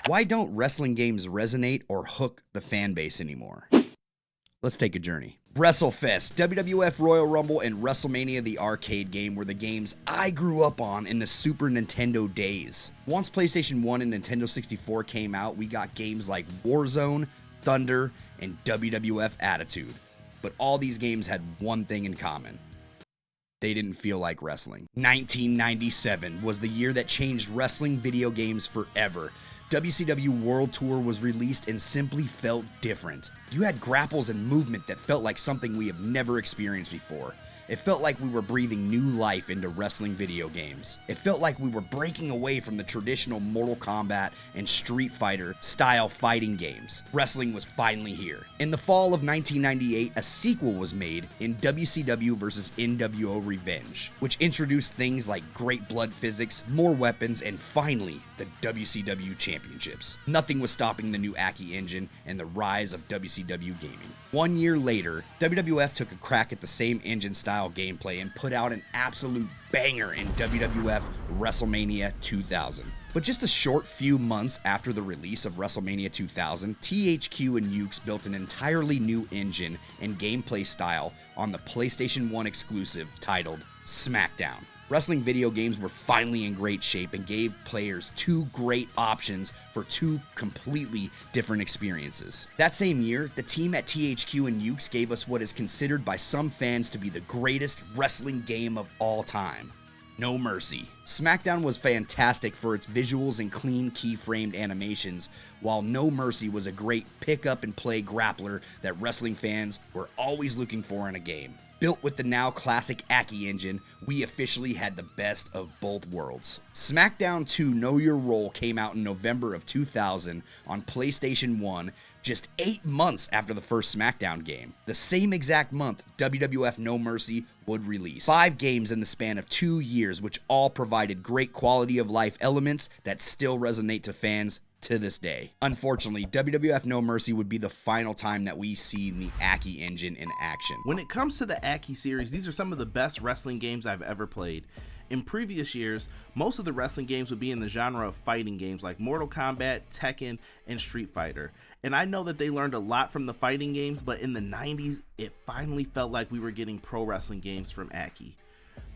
Why don't wrestling games resonate or hook the fan base anymore? Let's take a journey. WrestleFest, WWF Royal Rumble, and WrestleMania the arcade game were the games I grew up on in the Super Nintendo days. Once PlayStation 1 and Nintendo 64 came out, we got games like Warzone, Thunder, and WWF Attitude. But all these games had one thing in common. They didn't feel like wrestling. 1997 was the year that changed wrestling video games forever. WCW World Tour was released and simply felt different. You had grapples and movement that felt like something we have never experienced before. It felt like we were breathing new life into wrestling video games. It felt like we were breaking away from the traditional Mortal Kombat and Street Fighter style fighting games. Wrestling was finally here. In the fall of 1998, a sequel was made in WCW vs. NWO Revenge, which introduced things like great blood physics, more weapons, and finally, the WCW Championships. Nothing was stopping the new Aki engine and the rise of WCW gaming. 1 year later, WWF took a crack at the same engine style gameplay and put out an absolute banger in WWF WrestleMania 2000. But just a short few months after the release of WrestleMania 2000, THQ and Ukes built an entirely new engine and gameplay style on the PlayStation 1 exclusive titled SmackDown. Wrestling video games were finally in great shape and gave players two great options for two completely different experiences. That same year, the team at THQ and Ukes gave us what is considered by some fans to be the greatest wrestling game of all time. No Mercy. SmackDown was fantastic for its visuals and clean keyframed animations, while No Mercy was a great pick-up-and-play grappler that wrestling fans were always looking for in a game. Built with the now classic Aki engine, we officially had the best of both worlds. SmackDown 2 Know Your Role came out in November of 2000 on PlayStation 1, just 8 months after the first SmackDown game. The same exact month, WWF No Mercy would release. 5 games in the span of 2 years, which all provided great quality of life elements that still resonate to fans to this day. Unfortunately, WWF No Mercy would be the final time that we see the Aki engine in action. When it comes to the Aki series, these are some of the best wrestling games I've ever played. In previous years, most of the wrestling games would be in the genre of fighting games like Mortal Kombat, Tekken, and Street Fighter. And I know that they learned a lot from the fighting games, but in the 90s, it finally felt like we were getting pro wrestling games from Aki.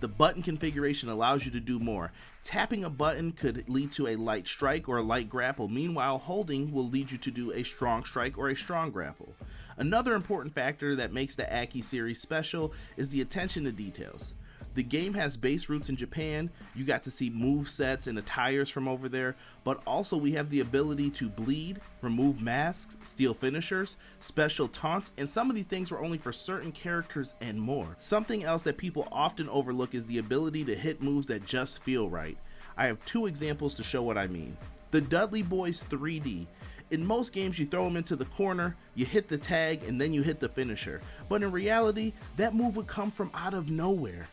The button configuration allows you to do more. Tapping a button could lead to a light strike or a light grapple. Meanwhile, holding will lead you to do a strong strike or a strong grapple. Another important factor that makes the Aki series special is the attention to details. The game has base roots in Japan. You got to see move sets and attires from over there, but also we have the ability to bleed, remove masks, steal finishers, special taunts, and some of these things were only for certain characters and more. Something else that people often overlook is the ability to hit moves that just feel right. I have 2 examples to show what I mean. The Dudley Boys 3D. In most games, you throw them into the corner, you hit the tag, and then you hit the finisher. But in reality, that move would come from out of nowhere.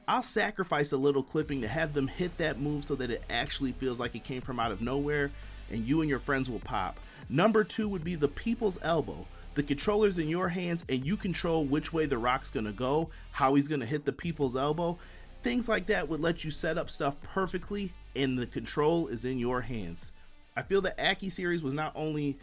I'll sacrifice a little clipping to have them hit that move so that it actually feels like it came from out of nowhere, and you and your friends will pop. Number 2 would be the People's Elbow. The controller's in your hands and you control which way the Rock's gonna go, how he's gonna hit the People's Elbow. Things like that would let you set up stuff perfectly, and the control is in your hands. I feel the Aki series was not only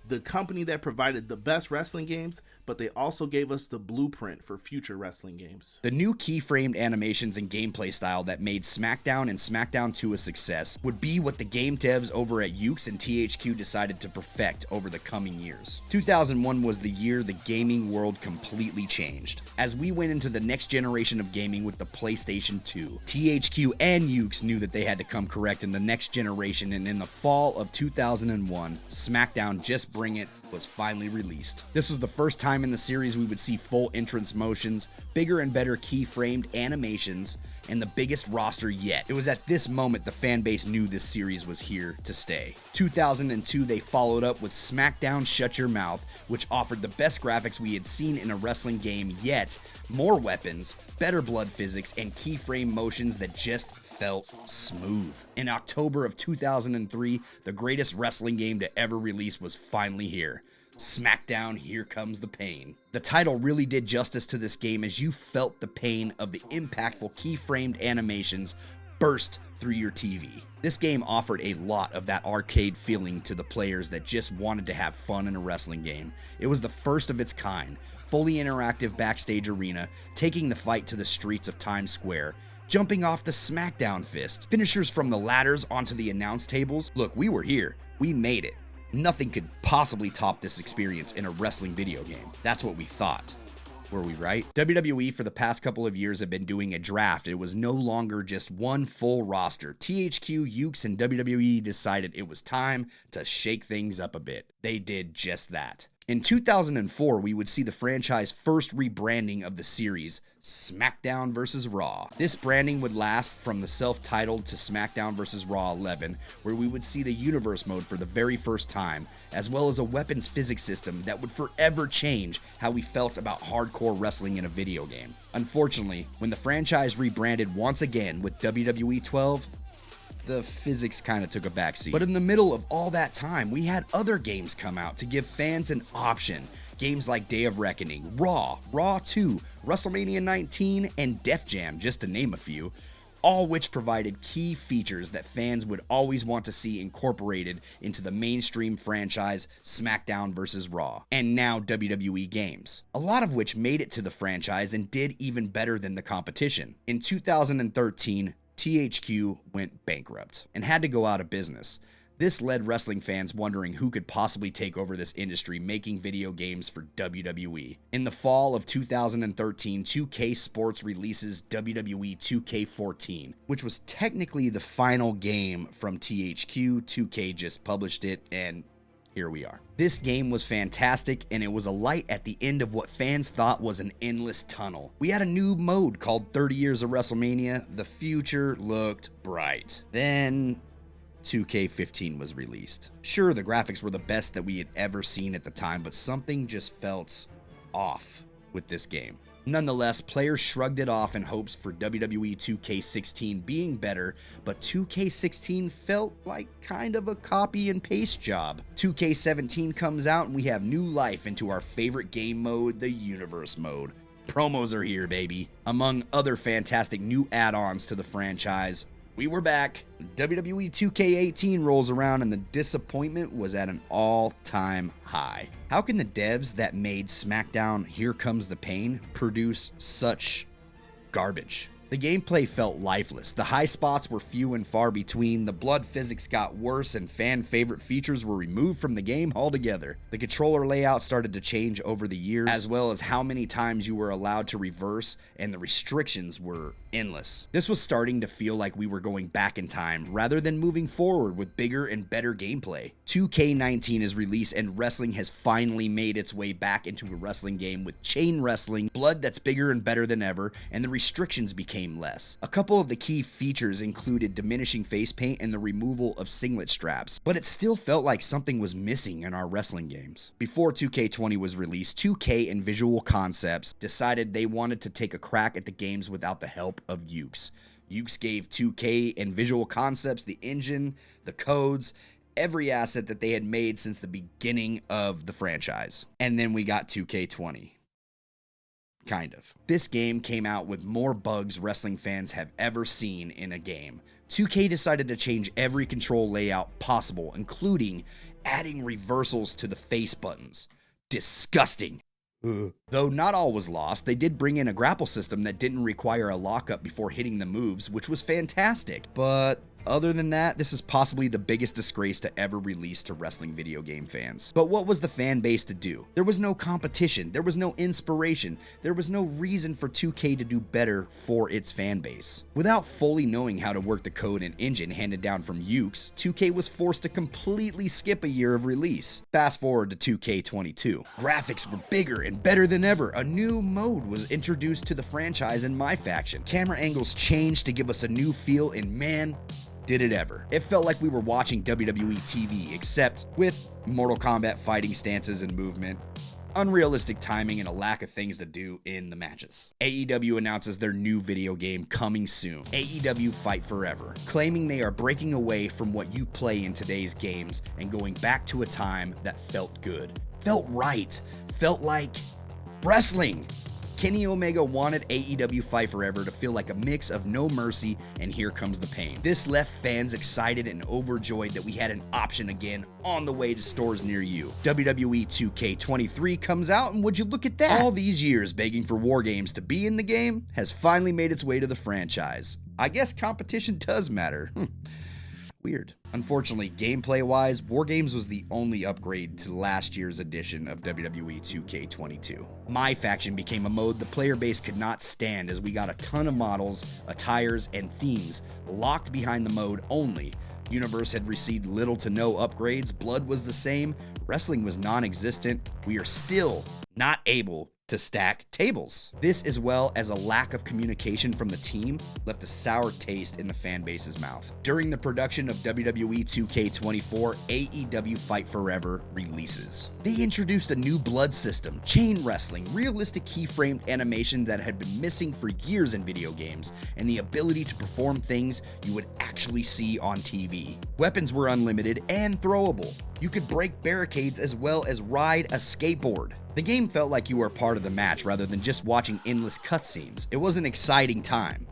the company that provided the best wrestling games, but they also gave us the blueprint for future wrestling games. The new keyframed animations and gameplay style that made SmackDown and SmackDown 2 a success would be what the game devs over at Ukes and THQ decided to perfect over the coming years. 2001 was the year the gaming world completely changed. As we went into the next generation of gaming with the PlayStation 2, THQ and Ukes knew that they had to come correct in the next generation, and in the fall of 2001, SmackDown Just Bring It was finally released. This was the first time in the series we would see full entrance motions, bigger and better keyframed animations, and the biggest roster yet. It was at this moment the fan base knew this series was here to stay. 2002, they followed up with SmackDown Shut Your Mouth, which offered the best graphics we had seen in a wrestling game yet, more weapons, better blood physics, and keyframe motions that just felt smooth. In October of 2003, the greatest wrestling game to ever release was finally here. SmackDown Here Comes the Pain. The title really did justice to this game as you felt the pain of the impactful keyframed animations burst through your TV. This game offered a lot of that arcade feeling to the players that just wanted to have fun in a wrestling game. It was the first of its kind, fully interactive backstage arena, taking the fight to the streets of Times Square, jumping off the SmackDown fist, finishers from the ladders onto the announce tables. Look, we were here. We made it. Nothing could possibly top this experience in a wrestling video game. That's what we thought. Were we right? WWE for the past couple of years have been doing a draft. It was no longer just one full roster. THQ, Ukes, and WWE decided it was time to shake things up a bit. They did just that. In 2004, we would see the franchise first rebranding of the series, SmackDown vs. Raw. This branding would last from the self-titled to SmackDown vs. Raw 11, where we would see the universe mode for the very first time, as well as a weapons physics system that would forever change how we felt about hardcore wrestling in a video game. Unfortunately, when the franchise rebranded once again with WWE 12, the physics kind of took a backseat. But in the middle of all that time, we had other games come out to give fans an option. Games like Day of Reckoning, Raw, Raw 2, WrestleMania 19, and Def Jam, just to name a few, all which provided key features that fans would always want to see incorporated into the mainstream franchise SmackDown vs. Raw, and now WWE Games, a lot of which made it to the franchise and did even better than the competition. In 2013, THQ went bankrupt and had to go out of business. This led wrestling fans wondering who could possibly take over this industry making video games for WWE. In the fall of 2013, 2K Sports releases WWE 2K14, which was technically the final game from THQ. 2K just published it, and here we are. This game was fantastic, and it was a light at the end of what fans thought was an endless tunnel. We had a new mode called 30 Years of WrestleMania. The future looked bright. Then 2K15 was released. Sure, the graphics were the best that we had ever seen at the time, but something just felt off with this game. Nonetheless, players shrugged it off in hopes for WWE 2K16 being better, but 2K16 felt like kind of a copy and paste job. 2K17 comes out and we have new life into our favorite game mode, the Universe mode. Promos are here, baby. Among other fantastic new add-ons to the franchise, we were back. WWE 2K18 rolls around and the disappointment was at an all-time high. How can the devs that made SmackDown Here Comes the Pain produce such garbage? The gameplay felt lifeless. The high spots were few and far between. The blood physics got worse and fan favorite features were removed from the game altogether. The controller layout started to change over the years, as well as how many times you were allowed to reverse, and the restrictions were endless. This was starting to feel like we were going back in time rather than moving forward with bigger and better gameplay. 2K19 is released and wrestling has finally made its way back into a wrestling game with chain wrestling, blood that's bigger and better than ever, and the restrictions became less. A couple of the key features included diminishing face paint and the removal of singlet straps, but it still felt like something was missing in our wrestling games. Before 2K20 was released, 2K and Visual Concepts decided they wanted to take a crack at the games without the help of Ukes. Ukes gave 2K and Visual Concepts the engine, the codes, every asset that they had made since the beginning of the franchise. And then we got 2K20. Kind of. This game came out with more bugs wrestling fans have ever seen in a game. 2K decided to change every control layout possible, including adding reversals to the face buttons. Disgusting. Though not all was lost, they did bring in a grapple system that didn't require a lockup before hitting the moves, which was fantastic. But other than that, this is possibly the biggest disgrace to ever release to wrestling video game fans. But what was the fan base to do? There was no competition, there was no inspiration, there was no reason for 2K to do better for its fan base. Without fully knowing how to work the code and engine handed down from Ukes, 2K was forced to completely skip a year of release. Fast forward to 2K22. Graphics were bigger and better than ever. A new mode was introduced to the franchise in my faction. Camera angles changed to give us a new feel, and man, did it ever. It felt like we were watching WWE TV, except with Mortal Kombat fighting stances and movement, unrealistic timing, and a lack of things to do in the matches. AEW announces their new video game coming soon, AEW Fight Forever, claiming they are breaking away from what you play in today's games and going back to a time that felt good, felt right, felt like wrestling. Kenny Omega wanted AEW Fight Forever to feel like a mix of No Mercy and Here Comes the Pain. This left fans excited and overjoyed that we had an option again on the way to stores near you. WWE 2K23 comes out, and would you look at that? All these years begging for War Games to be in the game has finally made its way to the franchise. I guess competition does matter. Weird. Unfortunately, gameplay-wise, War Games was the only upgrade to last year's edition of WWE 2K22. My Faction became a mode the player base could not stand, as we got a ton of models, attires, and themes locked behind the mode only. Universe had received little to no upgrades, blood was the same, wrestling was non-existent. We are still not able to stack tables. This, as well as a lack of communication from the team, left a sour taste in the fan base's mouth. During the production of WWE 2K24, AEW Fight Forever releases. They introduced a new blood system, chain wrestling, realistic keyframed animation that had been missing for years in video games, and the ability to perform things you would actually see on TV. Weapons were unlimited and throwable. You could break barricades as well as ride a skateboard. The game felt like you were a part of the match rather than just watching endless cutscenes. It was an exciting time.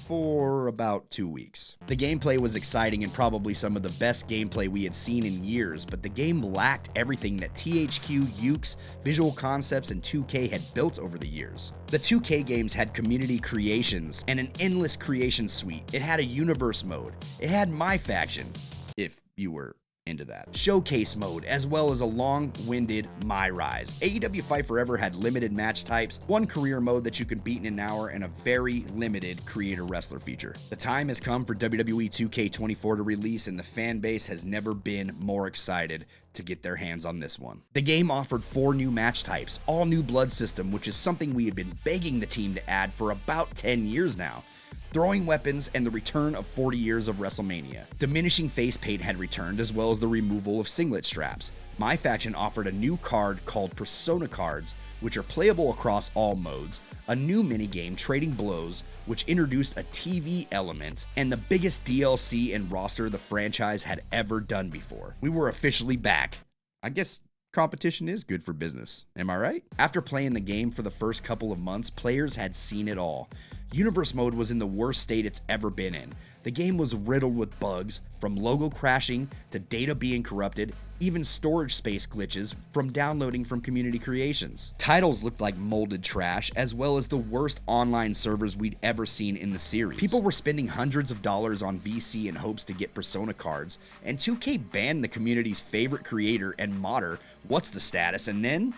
For about 2 weeks. The gameplay was exciting and probably some of the best gameplay we had seen in years, but the game lacked everything that THQ, Yuke's, Visual Concepts, and 2K had built over the years. The 2K games had community creations and an endless creation suite. It had a universe mode. It had My Faction, if you were into that. Showcase mode, as well as a long-winded My Rise. AEW Fight Forever had limited match types, one career mode that you could beat in an hour, and a very limited creator wrestler feature. The time has come for WWE 2K24 to release, and the fan base has never been more excited to get their hands on this one. The game offered 4 new match types, all new blood system, which is something we had been begging the team to add for about 10 years now. Throwing weapons, and the return of 40 years of WrestleMania. Diminishing face paint had returned, as well as the removal of singlet straps. My Faction offered a new card called Persona Cards, which are playable across all modes, a new minigame, Trading Blows, which introduced a TV element, and the biggest DLC and roster the franchise had ever done before. We were officially back. I guess competition is good for business, am I right? After playing the game for the first couple of months, players had seen it all. Universe mode was in the worst state it's ever been in. The game was riddled with bugs, from logo crashing to data being corrupted, even storage space glitches from downloading from community creations. Titles looked like molded trash, as well as the worst online servers we'd ever seen in the series. People were spending hundreds of dollars on VC in hopes to get Persona cards, and 2K banned the community's favorite creator and modder, What's the Status, and then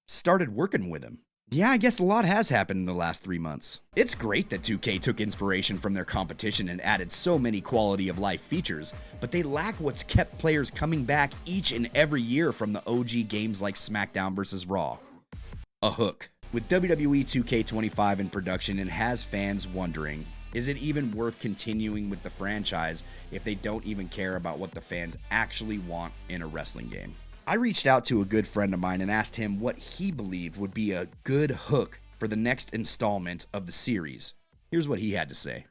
started working with him. Yeah, I guess a lot has happened in the last 3 months. It's great that 2K took inspiration from their competition and added so many quality of life features, but they lack what's kept players coming back each and every year from the OG games like SmackDown vs. Raw. A hook. With WWE 2K25 in production, and has fans wondering, is it even worth continuing with the franchise if they don't even care about what the fans actually want in a wrestling game? I reached out to a good friend of mine and asked him what he believed would be a good hook for the next installment of the series. Here's what he had to say.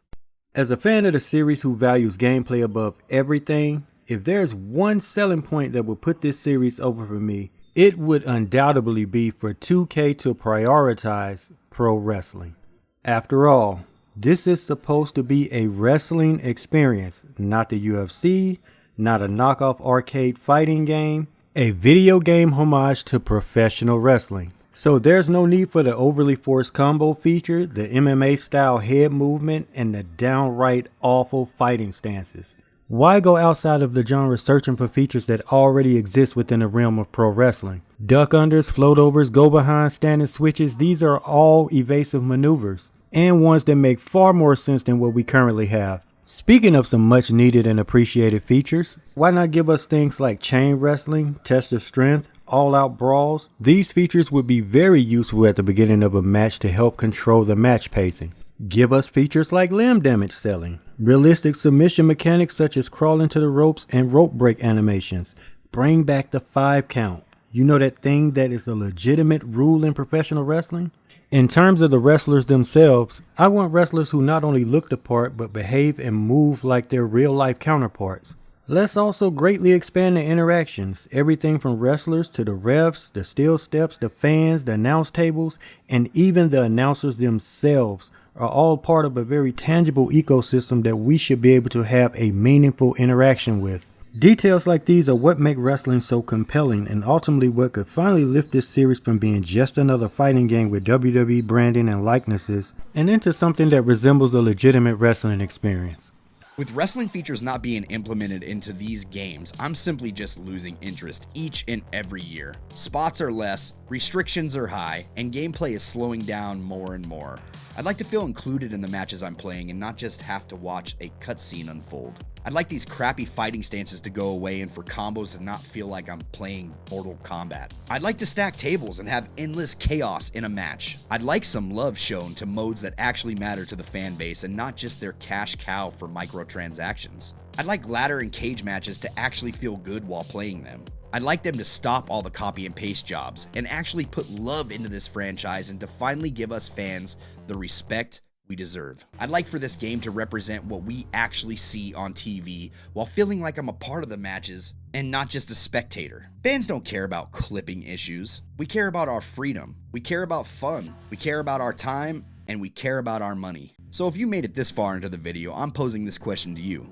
As a fan of the series who values gameplay above everything, if there's one selling point that would put this series over for me, it would undoubtedly be for 2K to prioritize pro wrestling. After all, this is supposed to be a wrestling experience, not the UFC, not a knockoff arcade fighting game, a video game homage to professional wrestling. So there's no need for the overly forced combo feature, the MMA style head movement, and the downright awful fighting stances. Why go outside of the genre searching for features that already exist within the realm of pro wrestling? Duck unders, float overs, go behind, standing switches, these are all evasive maneuvers, and ones that make far more sense than what we currently have. Speaking of some much needed and appreciated features, why not give us things like chain wrestling, test of strength, all-out brawls? These features would be very useful at the beginning of a match to help control the match pacing. Give us features like limb damage selling, realistic submission mechanics such as crawling to the ropes and rope break animations. Bring back the 5 count. You know, that thing that is a legitimate rule in professional wrestling? In terms of the wrestlers themselves, I want wrestlers who not only look the part but behave and move like their real life counterparts. Let's also greatly expand the interactions, everything from wrestlers to the refs, the steel steps, the fans, the announce tables, and even the announcers themselves are all part of a very tangible ecosystem that we should be able to have a meaningful interaction with. Details like these are what make wrestling so compelling and ultimately what could finally lift this series from being just another fighting game with WWE branding and likenesses and into something that resembles a legitimate wrestling experience. With wrestling features not being implemented into these games, I'm simply just losing interest each and every year. Spots are less, restrictions are high, and gameplay is slowing down more and more. I'd like to feel included in the matches I'm playing and not just have to watch a cutscene unfold. I'd like these crappy fighting stances to go away and for combos to not feel like I'm playing Mortal Kombat. I'd like to stack tables and have endless chaos in a match. I'd like some love shown to modes that actually matter to the fan base and not just their cash cow for microtransactions. I'd like ladder and cage matches to actually feel good while playing them. I'd like them to stop all the copy and paste jobs and actually put love into this franchise and to finally give us fans the respect we deserve. I'd like for this game to represent what we actually see on TV while feeling like I'm a part of the matches and not just a spectator. Fans don't care about clipping issues. We care about our freedom. We care about fun. We care about our time, and we care about our money. So if you made it this far into the video, I'm posing this question to you.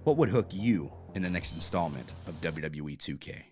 What would hook you in the next installment of WWE 2K?